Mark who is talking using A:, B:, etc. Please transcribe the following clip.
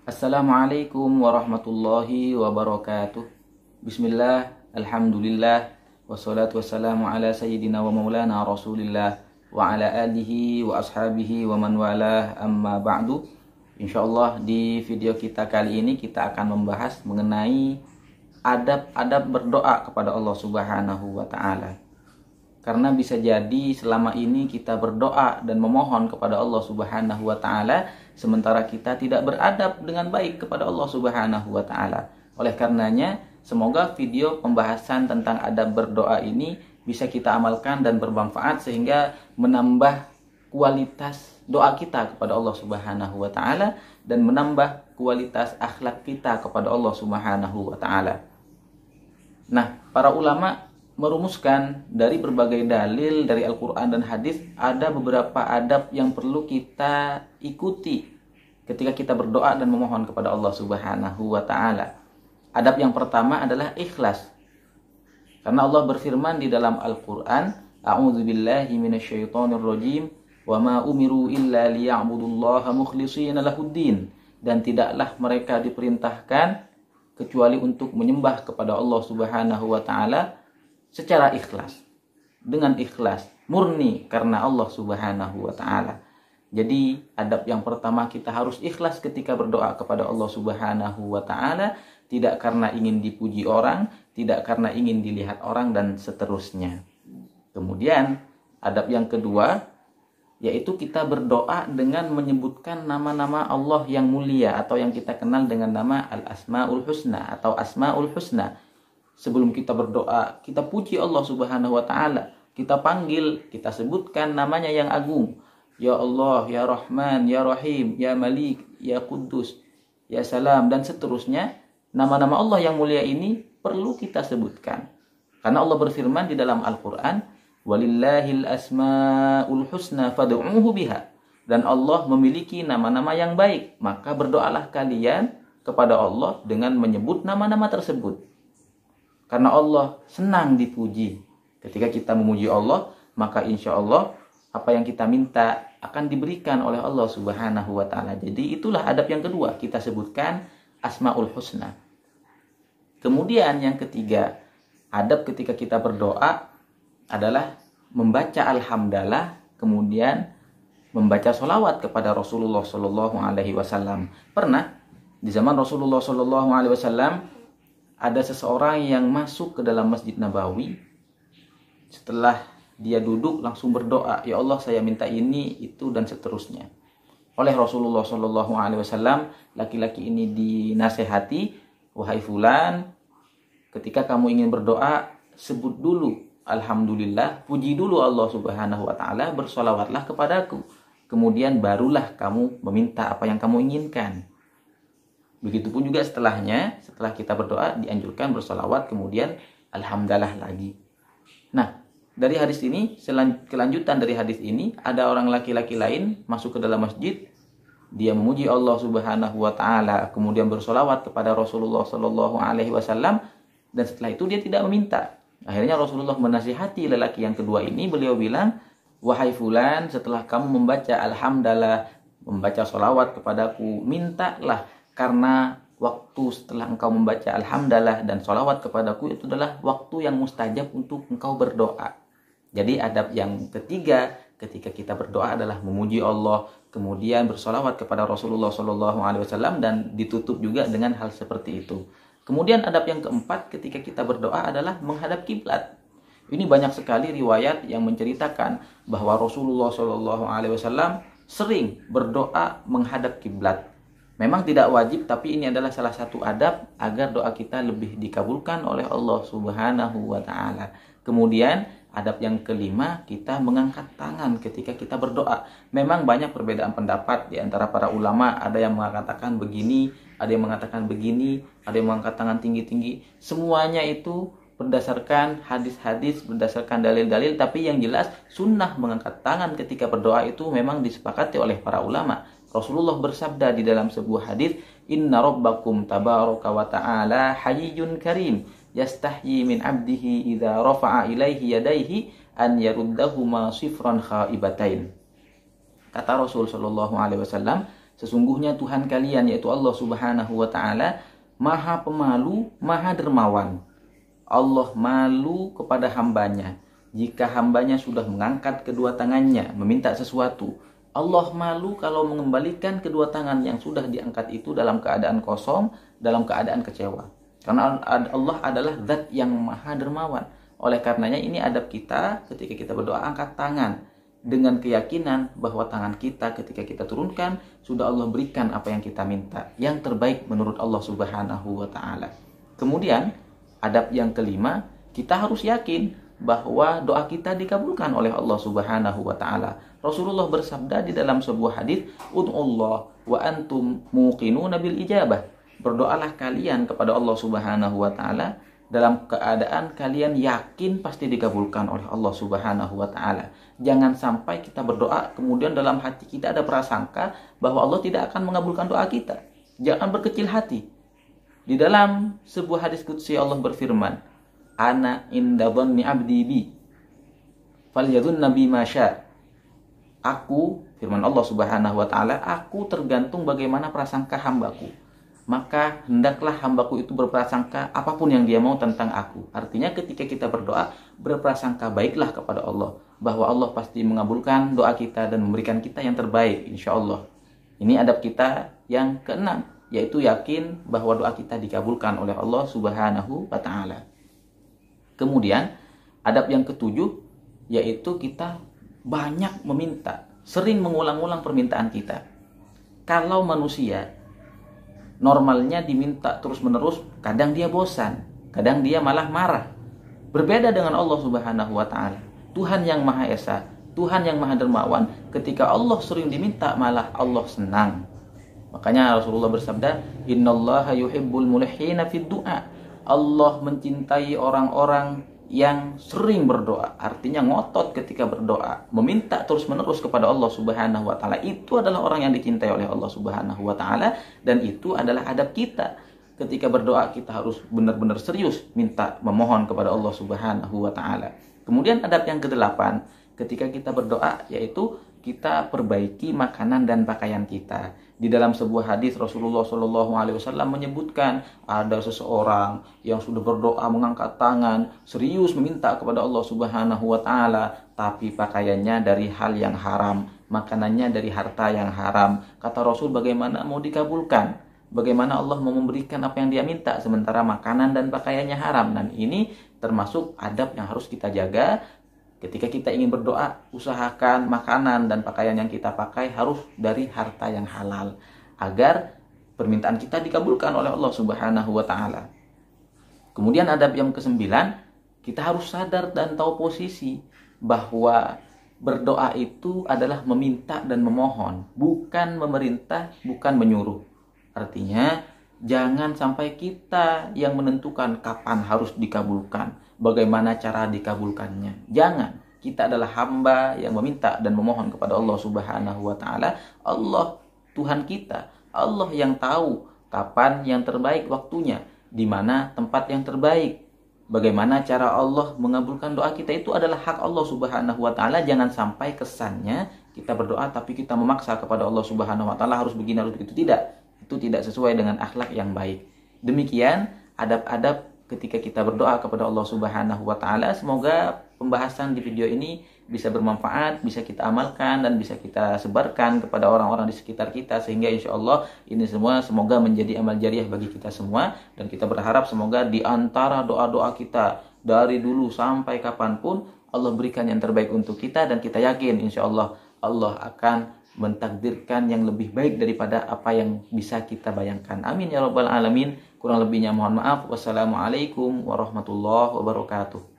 A: Assalamualaikum warahmatullahi wabarakatuh. Bismillah, alhamdulillah, wassalatu wassalamu ala sayyidina wa maulana rasulillah wa ala alihi wa ashabihi wa man walah, amma ba'du. Insyaallah di video kita kali ini kita akan membahas mengenai adab-adab berdoa kepada Allah Subhanahu wa ta'ala. Karena bisa jadi selama ini kita berdoa dan memohon kepada Allah Subhanahu wa ta'ala, sementara kita tidak beradab dengan baik kepada Allah Subhanahu wa ta'ala. Oleh karenanya, semoga video pembahasan tentang adab berdoa ini bisa kita amalkan dan bermanfaat sehingga menambah kualitas doa kita kepada Allah Subhanahu wa ta'ala dan menambah kualitas akhlak kita kepada Allah Subhanahu wa ta'ala. Nah, para ulama merumuskan dari berbagai dalil dari Al-Quran dan hadis, ada beberapa adab yang perlu kita ikuti ketika kita berdoa dan memohon kepada Allah Subhanahu wa ta'ala. Adab yang pertama adalah ikhlas. Karena Allah berfirman di dalam Al-Quran, A'udzubillahi minasyaitonirrajim, wa ma umiru illa liya'budullaha mukhlishina lahuddin. Dan tidaklah mereka diperintahkan kecuali untuk menyembah kepada Allah Subhanahu wa ta'ala secara ikhlas, dengan ikhlas murni karena Allah Subhanahu wa ta'ala. Jadi adab yang pertama, kita harus ikhlas ketika berdoa kepada Allah Subhanahu wa ta'ala, tidak karena ingin dipuji orang, tidak karena ingin dilihat orang, dan seterusnya. Kemudian adab yang kedua, yaitu kita berdoa dengan menyebutkan nama-nama Allah yang mulia atau yang kita kenal dengan nama Al-Asma'ul Husna atau Asma'ul Husna. Sebelum kita berdoa, kita puji Allah Subhanahu wa ta'ala, kita panggil, kita sebutkan namanya yang agung. Ya Allah, Ya Rahman, Ya Rahim, Ya Malik, Ya Quddus, Ya Salam, dan seterusnya. Nama-nama Allah yang mulia ini perlu kita sebutkan. Karena Allah berfirman di dalam Al-Quran, Walillahil asma'ul husna fad'uuhu biha. Dan Allah memiliki nama-nama yang baik, maka berdoalah kalian kepada Allah dengan menyebut nama-nama tersebut. Karena Allah senang dipuji. Ketika kita memuji Allah, maka insya Allah apa yang kita minta akan diberikan oleh Allah Subhanahu wa ta'ala. Jadi itulah adab yang kedua, kita sebutkan Asma'ul Husna. Kemudian yang ketiga, adab ketika kita berdoa adalah membaca alhamdulillah, kemudian membaca sholawat kepada Rasulullah Shallallahu Alaihi Wasallam. Pernah di zaman Rasulullah Shallallahu Alaihi Wasallam ada seseorang yang masuk ke dalam Masjid Nabawi. Setelah dia duduk langsung berdoa, ya Allah saya minta ini, itu, dan seterusnya. Oleh Rasulullah Shallallahu Alaihi Wasallam, laki-laki ini dinasehati, wahai fulan, ketika kamu ingin berdoa, sebut dulu alhamdulillah, puji dulu Allah Subhanahu wa ta'ala, bersolawatlah kepadaku. Kemudian barulah kamu meminta apa yang kamu inginkan. Begitupun juga setelahnya, setelah kita berdoa dianjurkan bersolawat, kemudian alhamdulillah lagi. Nah, dari hadis ini, kelanjutan dari hadis ini, ada orang laki-laki lain masuk ke dalam masjid, dia memuji Allah Subhanahu wa ta'ala, kemudian bersolawat kepada Rasulullah Sallallahu Alaihi Wasallam, dan setelah itu dia tidak meminta. Akhirnya Rasulullah menasihati lelaki yang kedua ini, beliau bilang, wahai fulan, setelah kamu membaca alhamdulillah, membaca solawat kepadaku, mintalah. Karena waktu setelah engkau membaca alhamdulillah dan sholawat kepadaku itu adalah waktu yang mustajab untuk engkau berdoa. Jadi adab yang ketiga ketika kita berdoa adalah memuji Allah, kemudian bersholawat kepada Rasulullah SAW, dan ditutup juga dengan hal seperti itu. Kemudian adab yang keempat ketika kita berdoa adalah menghadap kiblat. Ini banyak sekali riwayat yang menceritakan bahwa Rasulullah SAW sering berdoa menghadap kiblat. Memang tidak wajib, tapi ini adalah salah satu adab agar doa kita lebih dikabulkan oleh Allah Subhanahu wa ta'ala. Kemudian adab yang kelima, kita mengangkat tangan ketika kita berdoa. Memang banyak perbedaan pendapat di antara para ulama. Ada yang mengatakan begini, ada yang mengatakan begini, ada yang mengangkat tangan tinggi-tinggi. Semuanya itu berdasarkan hadis-hadis, berdasarkan dalil-dalil. Tapi yang jelas sunnah mengangkat tangan ketika berdoa itu memang disepakati oleh para ulama. Rasulullah bersabda di dalam sebuah hadis, Inna rabbakum tabaraka wa ta'ala hayyun karim, yastahyi min abdihi idza rafa'a ilaihi yadaihi an yaruddahuma sifran khaibatain. Kata Rasul sallallahu alaihi wasallam, sesungguhnya Tuhan kalian yaitu Allah Subhanahu wa taala Maha Pemalu, Maha Dermawan. Allah malu kepada hambanya jika hambanya sudah mengangkat kedua tangannya meminta sesuatu. Allah malu kalau mengembalikan kedua tangan yang sudah diangkat itu dalam keadaan kosong, dalam keadaan kecewa. Karena Allah adalah zat yang maha dermawan. Oleh karenanya ini adab kita ketika kita berdoa, angkat tangan dengan keyakinan bahwa tangan kita ketika kita turunkan sudah Allah berikan apa yang kita minta, yang terbaik menurut Allah Subhanahu wa taala. Kemudian adab yang kelima, kita harus yakin bahwa doa kita dikabulkan oleh Allah Subhanahu wa taala. Rasulullah bersabda di dalam sebuah hadis, "Ud'ullah wa antum muqinuna bil ijabah." Berdoalah kalian kepada Allah Subhanahu wa taala dalam keadaan kalian yakin pasti dikabulkan oleh Allah Subhanahu wa taala. Jangan sampai kita berdoa kemudian dalam hati kita ada prasangka bahwa Allah tidak akan mengabulkan doa kita. Jangan berkecil hati. Di dalam sebuah hadis qudsi Allah berfirman, "Ana inda dhanni 'abdi bi falyadhunna bi ma syaa." Aku, firman Allah Subhanahu wa taala, aku tergantung bagaimana prasangka hambaku. Maka hendaklah hambaku itu berprasangka apapun yang dia mau tentang aku. Artinya ketika kita berdoa, berprasangka baiklah kepada Allah, bahwa Allah pasti mengabulkan doa kita dan memberikan kita yang terbaik, insya Allah. Ini adab kita yang keenam, yaitu yakin bahwa doa kita dikabulkan oleh Allah Subhanahu wa ta'ala. Kemudian adab yang ketujuh, yaitu kita banyak meminta, sering mengulang-ulang permintaan kita. Kalau manusia normalnya diminta terus-menerus, kadang dia bosan, kadang dia malah marah. Berbeda dengan Allah Subhanahu wa taala. Tuhan yang Maha Esa, Tuhan yang Maha Dermawan, ketika Allah sering diminta malah Allah senang. Makanya Rasulullah bersabda, "Innallaha yuhibbul mulihina fid du'a." Allah mencintai orang-orang yang sering berdoa, artinya ngotot ketika berdoa, meminta terus-menerus kepada Allah Subhanahu wa taala. Itu adalah orang yang dicintai oleh Allah Subhanahu wa taala, dan itu adalah adab kita. Ketika berdoa kita harus benar-benar serius minta memohon kepada Allah Subhanahu wa taala. Kemudian adab yang kedelapan, ketika kita berdoa, yaitu kita perbaiki makanan dan pakaian kita. Di dalam sebuah hadis Rasulullah SAW menyebutkan ada seseorang yang sudah berdoa mengangkat tangan, serius meminta kepada Allah Subhanahu wa taala, tapi pakaiannya dari hal yang haram, makanannya dari harta yang haram. Kata Rasul, bagaimana mau dikabulkan? Bagaimana Allah mau memberikan apa yang dia minta sementara makanan dan pakaiannya haram? Dan ini termasuk adab yang harus kita jaga. Ketika kita ingin berdoa, usahakan makanan dan pakaian yang kita pakai harus dari harta yang halal, agar permintaan kita dikabulkan oleh Allah Subhanahu wa taala. Kemudian adab yang kesembilan, kita harus sadar dan tahu posisi bahwa berdoa itu adalah meminta dan memohon, bukan memerintah, bukan menyuruh. Artinya, jangan sampai kita yang menentukan kapan harus dikabulkan, bagaimana cara dikabulkannya. Jangan. Kita adalah hamba yang meminta dan memohon kepada Allah Subhanahu wa taala. Allah Tuhan kita, Allah yang tahu kapan yang terbaik waktunya, di mana tempat yang terbaik. Bagaimana cara Allah mengabulkan doa kita, itu adalah hak Allah Subhanahu wa taala. Jangan sampai kesannya kita berdoa tapi kita memaksa kepada Allah Subhanahu wa taala harus begini harus begitu. Tidak. Itu tidak sesuai dengan akhlak yang baik. Demikian adab-adab ketika kita berdoa kepada Allah Subhanahu wa taala. Semoga pembahasan di video ini bisa bermanfaat, bisa kita amalkan dan bisa kita sebarkan kepada orang-orang di sekitar kita, sehingga insya Allah ini semua semoga menjadi amal jariah bagi kita semua. Dan kita berharap semoga di antara doa-doa kita dari dulu sampai kapanpun Allah berikan yang terbaik untuk kita, dan kita yakin insya Allah Allah akan mentakdirkan yang lebih baik daripada apa yang bisa kita bayangkan. Amin ya rabbal alamin. Kurang lebihnya mohon maaf. Wassalamualaikum warahmatullahi wabarakatuh.